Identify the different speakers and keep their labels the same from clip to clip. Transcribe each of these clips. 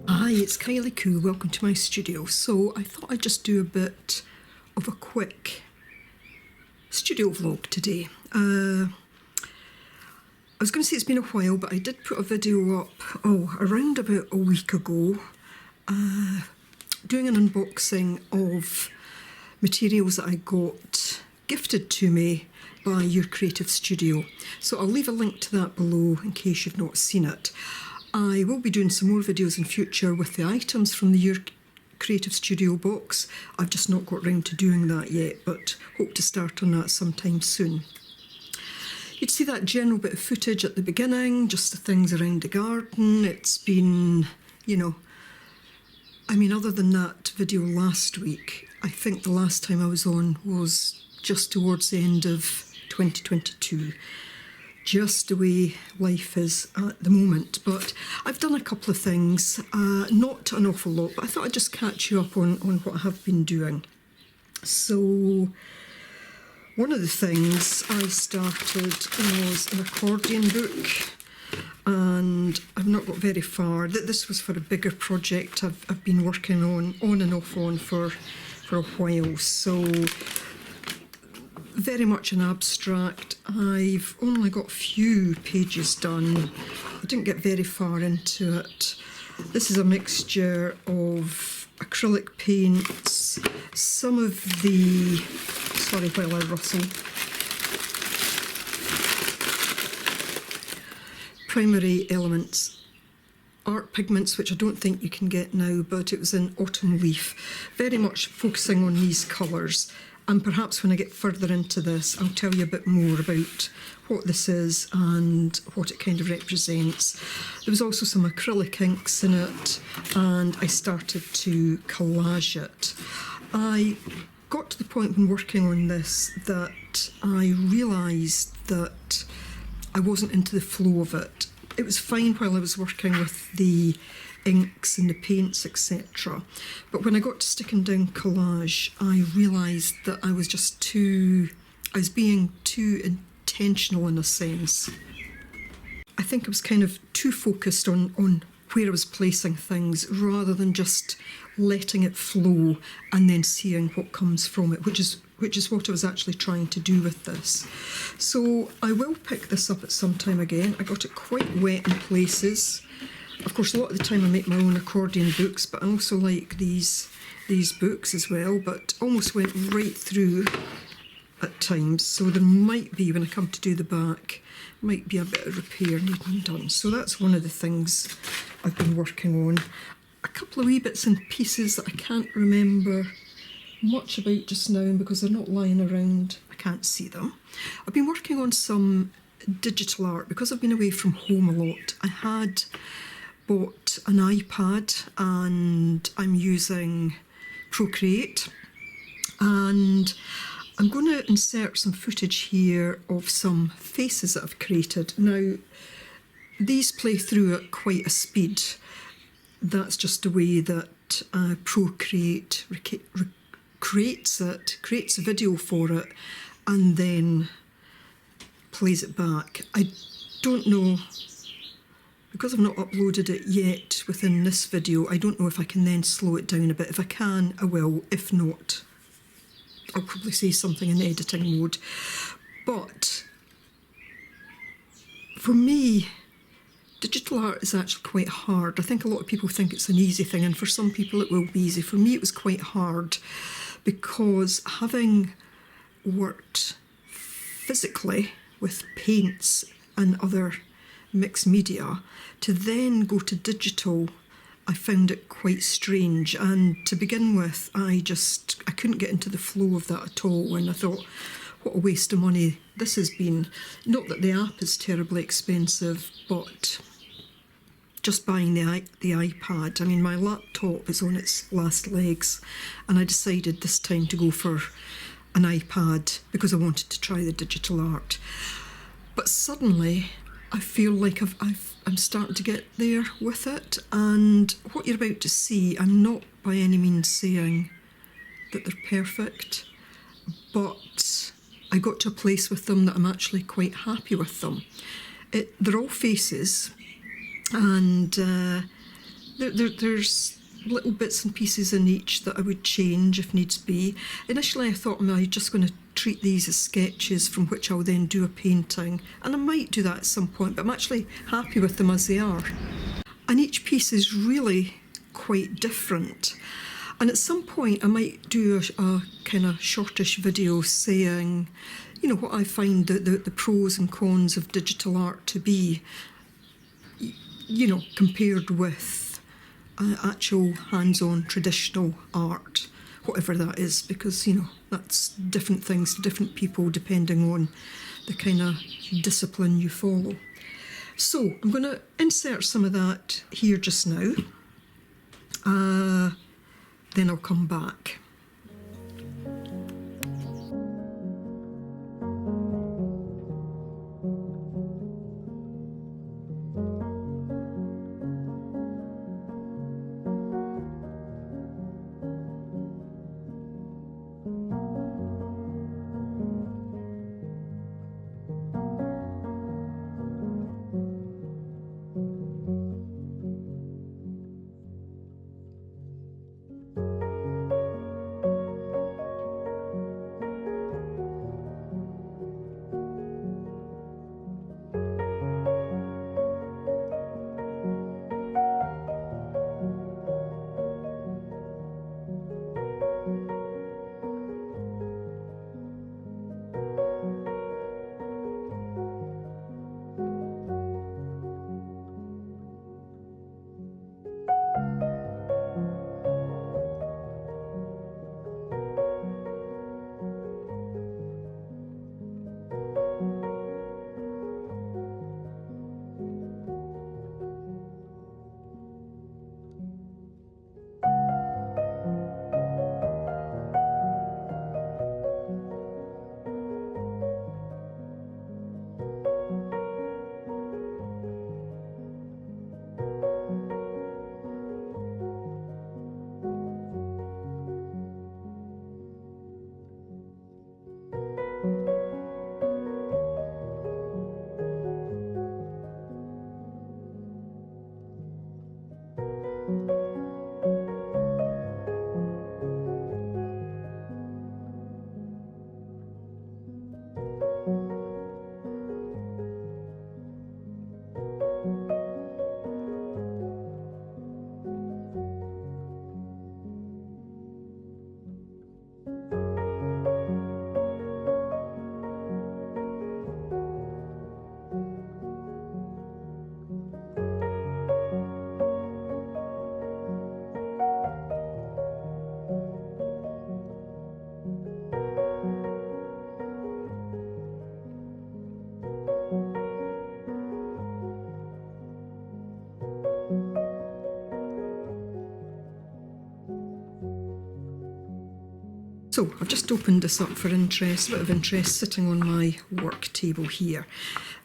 Speaker 1: Hi, it's Kylie Coo, welcome to my studio. So I thought I'd just do a bit of a quick studio vlog today. I was going to say it's been a while, but I did put a video up, around about a week ago, doing an unboxing of materials that I got gifted to me by Your Creative Studio. So I'll leave a link to that below in case you've not seen it. I will be doing some more videos in future with the items from the Your Creative Studio box. I've just not got round to doing that yet, but hope to start on that sometime soon. You'd see that general bit of footage at the beginning, just the things around the garden. It's been, other than that video last week, I think the last time I was on was just towards the end of 2022. Just the way life is at the moment. But I've done a couple of things, not an awful lot, but I thought I'd just catch you up on what I have been doing. So one of the things I started was an accordion book, and I've not got very far. This was for a bigger project I've been working on and off on for a while. So very much an abstract. I've only got a few pages done. I didn't get very far into it. This is a mixture of acrylic paints, some of the, sorry while I rustle, primary elements, art pigments, which I don't think you can get now, but it was in autumn leaf, very much focusing on these colours. And perhaps when I get further into this, I'll tell you a bit more about what this is and what it kind of represents. There was also some acrylic inks in it, and I started to collage it. I got to the point when working on this that I realised that I wasn't into the flow of it. It was fine while I was working with the inks and the paints, etc. But when I got to sticking down collage, I realised that I was being too intentional in a sense. I think I was kind of too focused on where I was placing things rather than just letting it flow and then seeing what comes from it, which is what I was actually trying to do with this. So I will pick this up at some time again. I got it quite wet in places. Of course, a lot of the time I make my own accordion books, but I also like these books as well, but almost went right through at times. So there might be, when I come to do the back, might be a bit of repair needing done. So that's one of the things I've been working on. A couple of wee bits and pieces that I can't remember much about just now, and because they're not lying around, I can't see them. I've been working on some digital art because I've been away from home a lot. I had bought an iPad and I'm using Procreate, and I'm going to insert some footage here of some faces that I've created. Now, these play through at quite a speed. That's just the way that Procreate creates a video for it, and then plays it back. I don't know, because I've not uploaded it yet within this video, I don't know if I can then slow it down a bit. If I can, I will. If not, I'll probably say something in editing mode. But for me, digital art is actually quite hard. I think a lot of people think it's an easy thing, and for some people it will be easy. For me, it was quite hard because having worked physically with paints and other mixed media, to then go to digital, I found it quite strange. And to begin with, I couldn't get into the flow of that at all, and I thought, what a waste of money this has been. Not that the app is terribly expensive, but just buying the iPad. I mean, my laptop is on its last legs, and I decided this time to go for an iPad because I wanted to try the digital art. But suddenly, I feel like I'm starting to get there with it, and what you're about to see, I'm not by any means saying that they're perfect, but I got to a place with them that I'm actually quite happy with them. They're all faces, and there's little bits and pieces in each that I would change if needs be. Initially I thought, am I just going to treat these as sketches from which I'll then do a painting, and I might do that at some point, but I'm actually happy with them as they are. And each piece is really quite different. And at some point I might do a kind of shortish video saying, you know, what I find the pros and cons of digital art to be, you know, compared with actual hands-on traditional art, whatever that is, because, you know, that's different things to different people depending on the kind of discipline you follow. So I'm going to insert some of that here just now, then I'll come back. So I've just opened this up for interest, a bit of interest, sitting on my work table here.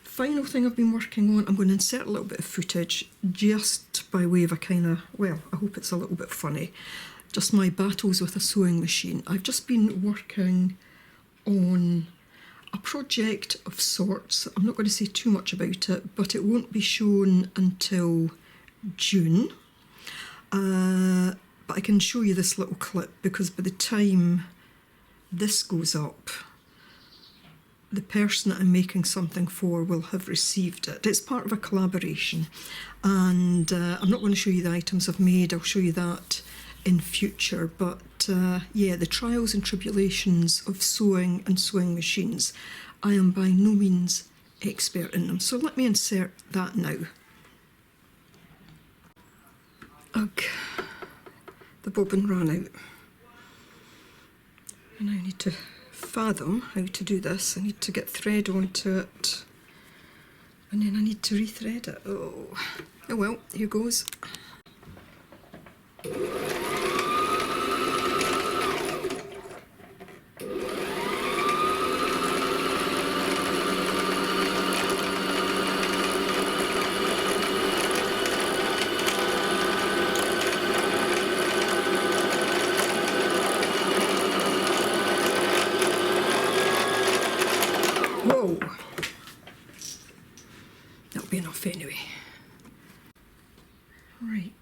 Speaker 1: Final thing I've been working on, I'm going to insert a little bit of footage just by way of a kind of, well, I hope it's a little bit funny, just my battles with a sewing machine. I've just been working on a project of sorts. I'm not going to say too much about it, but it won't be shown until June. But I can show you this little clip because by the time this goes up, the person that I'm making something for will have received it. It's part of a collaboration, and I'm not going to show you the items I've made. I'll show you that in future, but yeah, the trials and tribulations of sewing and sewing machines. I am by no means expert in them, so let me insert that now. Ugh, the bobbin ran out, and I need to fathom how to do this. I need to get thread onto it, and then I need to rethread it. Oh well, here goes. Whoa, that'll be enough anyway. Right,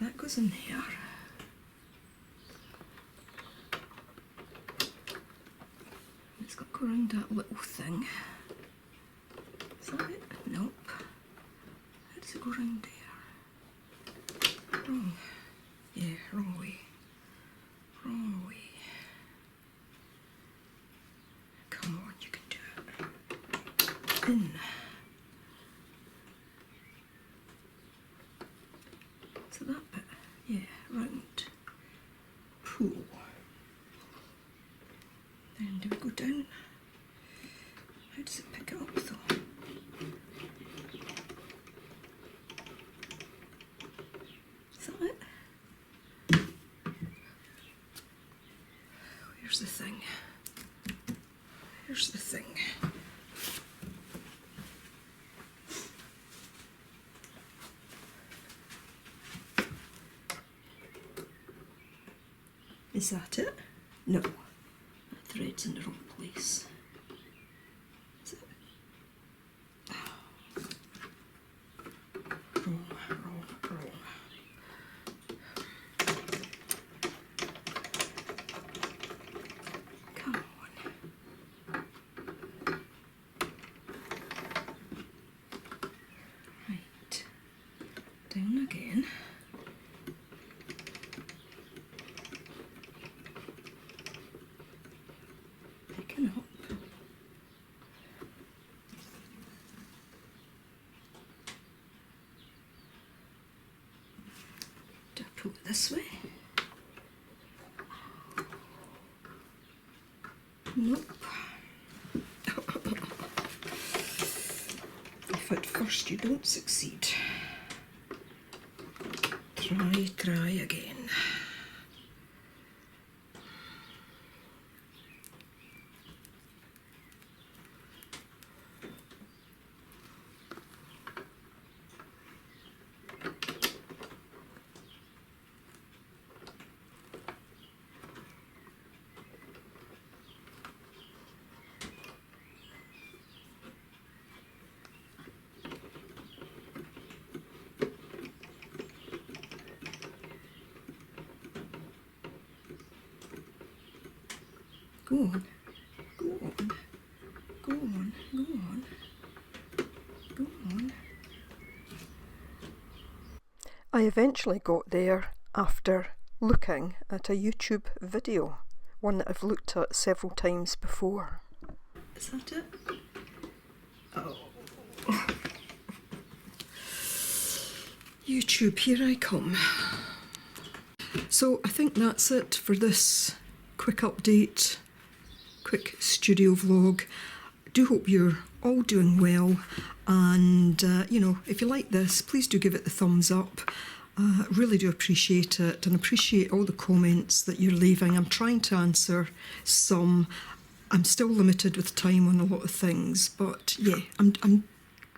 Speaker 1: that goes in there. It's got to go around that little thing. Is that it? Nope. How does it go around there? Wrong. Yeah, wrong way. Wrong way. Come on, you can do it. In. So that bit, yeah, round. Pull. Then do we go down? How does it pick it up though? Is that it? Here's the thing. Here's the thing. Is that it? No. That thread's in the wrong place. Is it? Oh. Wrong. Come on. Right. Down again. Picking up. Do I pull it this way? Nope. If at first you don't succeed, try again. Go on, go on, go on, go on, go on. I eventually got there after looking at a YouTube video, one that I've looked at several times before. Is that it? Oh. YouTube, here I come. So I think that's it for this quick update. Quick studio vlog. I do hope you're all doing well, and you know, if you like this, please do give it the thumbs up, Really do appreciate it, and appreciate all the comments that you're leaving. I'm trying to answer some. I'm still limited with time on a lot of things, but yeah, I'm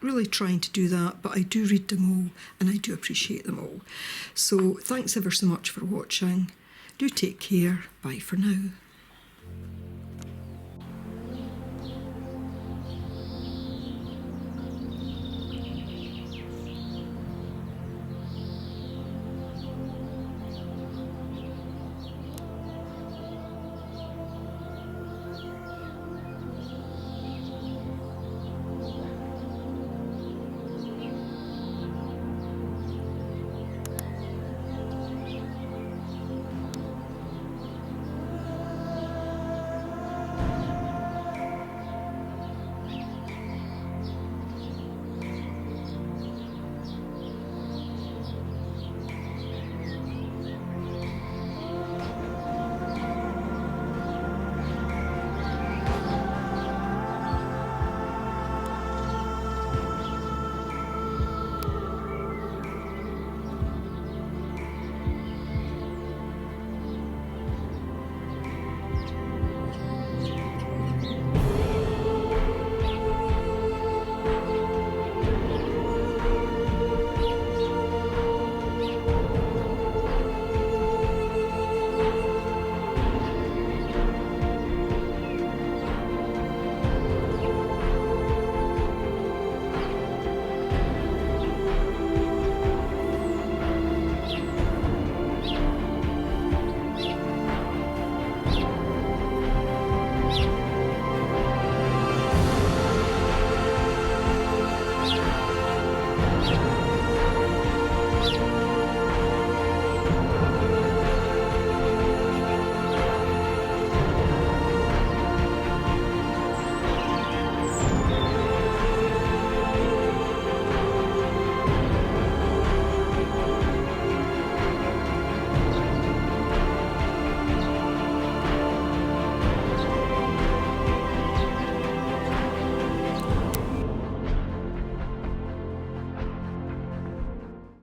Speaker 1: really trying to do that, but I do read them all and I do appreciate them all. So thanks ever so much for watching. Do take care. Bye for now.